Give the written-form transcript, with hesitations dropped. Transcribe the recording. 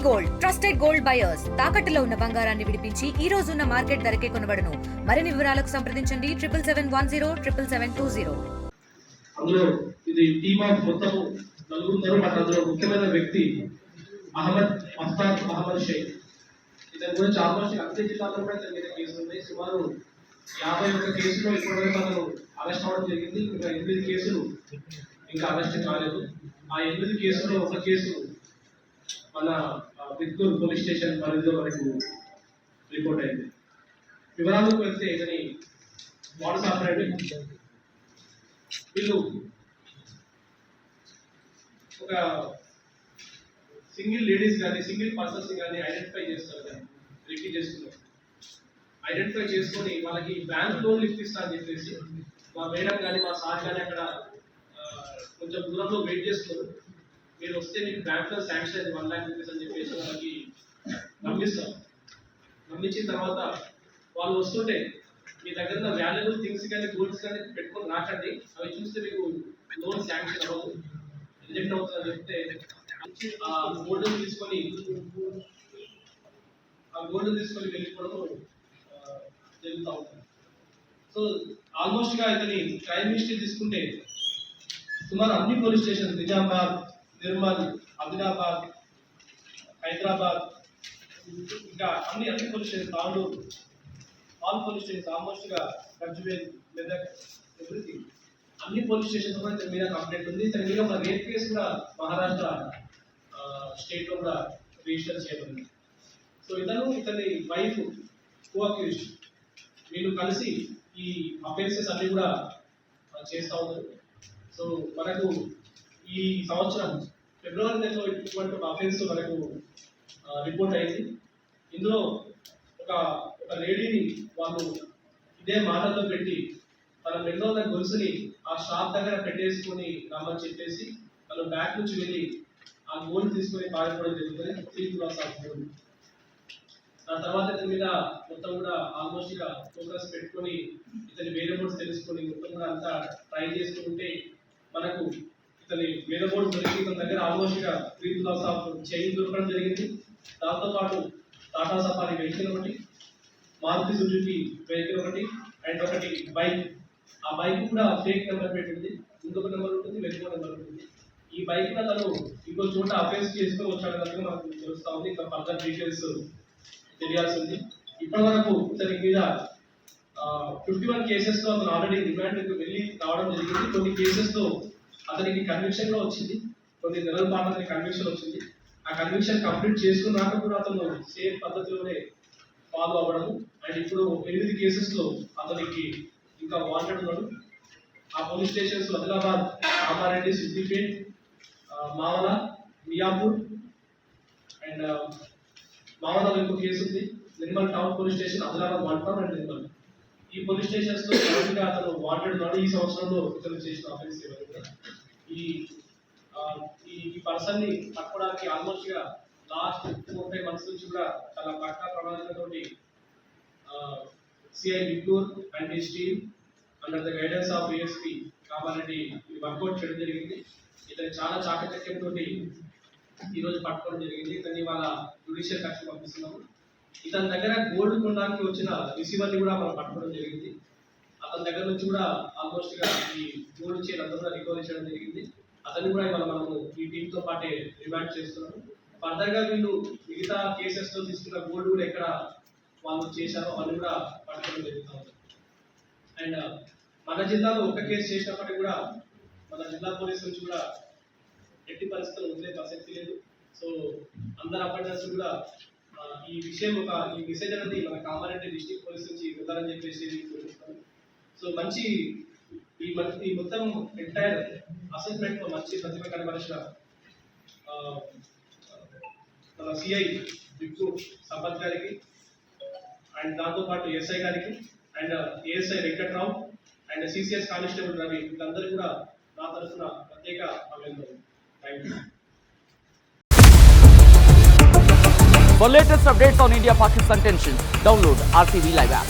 Gold trusted gold buyers తాకట్టులో ఉన్న బంగారాన్ని విడిపించి ఈ రోజు ఉన్న మార్కెట్ ధరకే కొనబడును. మరిన్ని వివరాలకు సంప్రదించండి 7771077720. అందులో ఇది టీమ్ ఆఫ్ మొత్తం నలుగురు. అందులో ముఖ్యమైన వ్యక్తి అహ్మద్ షేక్. ఇతని గురించి ఆల్మోస్ట్ అన్ని జిల్లాల్లో కూడా ఇతని మీద కేసులు ఉన్నాయి. సుమారు 51 కేసులో ఇప్పటివరకు అతను అరెస్ట్ అవ్వడం జరిగింది. ఇంకా 8 కేసులు ఇంకా అరెస్ట్ కాలేదు. ఆ 8 కేసులో ఒక కేసు మన బిత్తూరు పోలీస్ స్టేషన్ పరిధిలో మనకు రిపోర్ట్ అయింది. వివరాలకు వెళ్తే ఇతని మోడస్ ఆపరేండి, వీళ్ళు ఒక సింగిల్ లేడీస్ కానీ సింగిల్ పర్సన్స్ కానీ ఐడెంటిఫై చేస్తారు, కానీ రిపీట్ చేస్తున్నారు. ఐడెంటిఫై చేసుకొని వాళ్ళకి బ్యాంక్ లోన్ లిఫ్ట్ ఇస్తా అని చెప్పేసి మా మేడం కానీ మా సార్ కానీ అక్కడ కొంచెం దూరంలో వెయిట్ చేస్తున్నారు. మీరు వస్తే మీకు బ్యాంక్ లో శాంక్షన్ అయింది 1 lakh రూపీస్ అని చెప్పేసి వాళ్ళకి నమ్మిస్తాం. నమ్మించిన తర్వాత వాళ్ళు వస్తుంటే మీ దగ్గర ఉన్న వాల్యుబుల్ థింగ్స్ కానీ గోల్డ్స్ కానీ పెట్టుకొని రాకండి, అవి చూస్తే మీకు లోన్ శాంక్షన్ అవ్వదు, రిజెక్ట్ అవుతుందని చెప్తే ఆ గోల్డ్ తీసుకొని వెళ్ళిపోవడం జరుగుతూ ఉంటుంది. సో ఆల్మోస్ట్ గా ఇతని క్రైమ్ హిస్టరీ తీసుకుంటే సుమారు అన్ని పోలీస్ స్టేషన్, నిజామాబాద్, నిర్మల్, ఆదిలాబాద్, హైదరాబాద్, ఇంకా అన్ని police station, Tandur, all police station, almost గా గజ్వేల్, మెదక్, ఎవ్రీథింగ్ అన్ని పోలీస్ స్టేషన్ కూడా ఇతని మీద కంప్లైంట్ ఉంది. ఇతని మీద ఒక రేప్ కేసు కూడా మహారాష్ట్ర స్టేట్ లో కూడా రిజిస్టర్ చేయబడింది. సో ఇతని వైఫ్ కో-అక్యూజ్డ్, వీళ్ళు కలిసి ఈ అఫెన్సెస్ అన్ని కూడా చేస్తూ ఉన్నారు. సో మనకు ఈ సంవత్సరం ఫిబ్రవరి నెలలో ఇటువంటి ఒక అఫెన్స్ మనకు రిపోర్ట్ అయింది. ఇందులో ఒక లేడీని వాళ్ళు ఇదే మాటల్లో పెట్టి తన మెడలో ఉన్న గొలుసుని ఆ షాప్ దగ్గర పెట్టేసుకొని రమ్మని చెప్పేసి తను బ్యాక్ నుంచి వెళ్ళి ఆ గోల్డ్ తీసుకొని పారిపోవడం జరుగుతుంది. 3 crores ఆఫ్ గోల్డ్. ఆ తర్వాత ఇతని మీద మొత్తం కూడా ఆల్మోస్ట్ గా ఫోకస్ పెట్టుకొని ఇతని వేరియబుల్స్ తెలుసుకొని మొత్తం కూడా అంతా ట్రై చేసుకుంటే మనకు ఇతని వేరియబుల్స్ దొరికి ఇతని దగ్గర ఆల్మోస్ట్ గా 3 crores ఆఫ్ చైన్ దొరకడం జరిగింది. దాంతో పాటు టాటా సఫారీ వెహికల్ ఒకటి, మారుతి సుజుకి వెహికల్ ఒకటి, అండ్ ఒకటి బైక్. ఆ బైక్ కూడా ఫేక్ నెంబర్ పెట్టింది, ఇంకొక నెంబర్ ఉంటుంది, వెనుక నెంబర్ ఉంటుంది. ఈ బైక్ లో తను ఇంకో చోట అఫెన్స్ చేసుకొని వచ్చాడన్నట్టుగా మనకు తెలుస్తా ఉంది. ఇంకా ఫర్దర్ డీటెయిల్స్ తెలియాల్సి ఉంది. ఇప్పటి వరకు ఇతని మీద 51 కేసెస్ లో అతను ఆల్రెడీ రిమాండ్ వెళ్ళి రావడం జరిగింది. కొన్ని కేసెస్ లో అతనికి కన్విక్షన్ లో వచ్చింది, కొన్ని నెలల పాటు అతనికి కన్విక్షన్ వచ్చింది. ఆ కన్విక్షన్ కంప్లీట్ చేసుకున్నాక కూడా అతను సేమ్ పద్ధతిలోనే ఫాలో అవ్వడము. అండ్ ఇప్పుడు 8 కేసెస్ లో అతనికి ఇంకా వాంటెడ్ ఉన్నాడు. ఆ police stations Adilabad, Kamareddy, Siddipet, Mavala, Miyapur and మావలలో ఇంకో కేసు ఉంది. Nirmal town police station, Adilabad, 1 town and Nirmal. ఈ పోలీస్ స్టేషన్స్ లో అతను వాంటెడ్ ఉన్నాడు. ఈ సంవత్సరంలో ఇతను చేసిన అఫెన్స్ ఈ పర్సన్ ని పట్టుకోవడానికి ఆల్మోస్ట్ గా లాస్ట్ 4-5 months నుంచి కూడా చాలా పక్కా ప్రణాళికతో CI Bittur and his team under the guidance of ASP Kamareddy workout చేయడం జరిగింది. ఇతను చాలా చాకచక్యంతో ఈరోజు పట్టుకోవడం జరిగింది. ఇతన్ని వాళ్ళ జ్యుడిషియల్ కస్టడీ పంపిస్తున్నాము. ఇతని దగ్గర గోల్డ్ కొనడానికి వచ్చిన రిసీవర్ని కూడా మనం పట్టుకోవడం జరిగింది. అతని దగ్గర నుంచి కూడా ఆల్మోస్ట్ గా ఈ గోల్డ్ చైన్ అంతా కూడా రికవరీ చేయడం జరిగింది. అతన్ని కూడా ఇవాళ మనము ఈ టీమ్ తో పాటే రిమాండ్ చేస్తున్నాము. ఫర్దర్ గా వీళ్ళు మిగతా కేసెస్ లో తీసుకున్న గోల్డ్ కూడా ఎక్కడ వాళ్ళు చేశారో వాళ్ళు కూడా పట్టుకోవడం జరుగుతుంది. అండ్ మన జిల్లాలో ఒక కేసు చేసినప్పటికీ కూడా మన జిల్లా పోలీసు నుంచి కూడా ఎట్టి పరిస్థితుల్లో వదిలే ప్రసక్తి లేదు. సో అందరు అపాయింట్మెంట్స్ కూడా ఈ మెసేజ్ అనేది మన కామారెడ్డి డిస్ట్రిక్ట్ పోలీస్ నుంచి ఇవ్వాలని చెప్పేసి కోరుకుంటున్నాను. సో మంచి ఈ మొత్తం ఎంటైర్ అసెస్మెంట్ లో మంచి ప్రతిభ కనబరిచిన మన సిఐ బిక్కు సంపత్ గారికి అండ్ దాంతోపాటు ఎస్ఐ గారికి and ASI Venkatrao and CCS constable Ravi, వీళ్ళందరూ కూడా నా తరఫున ప్రత్యేక అభినందనలు. Thank you. For latest updates on India-Pakistan tensions, download RTV Live app.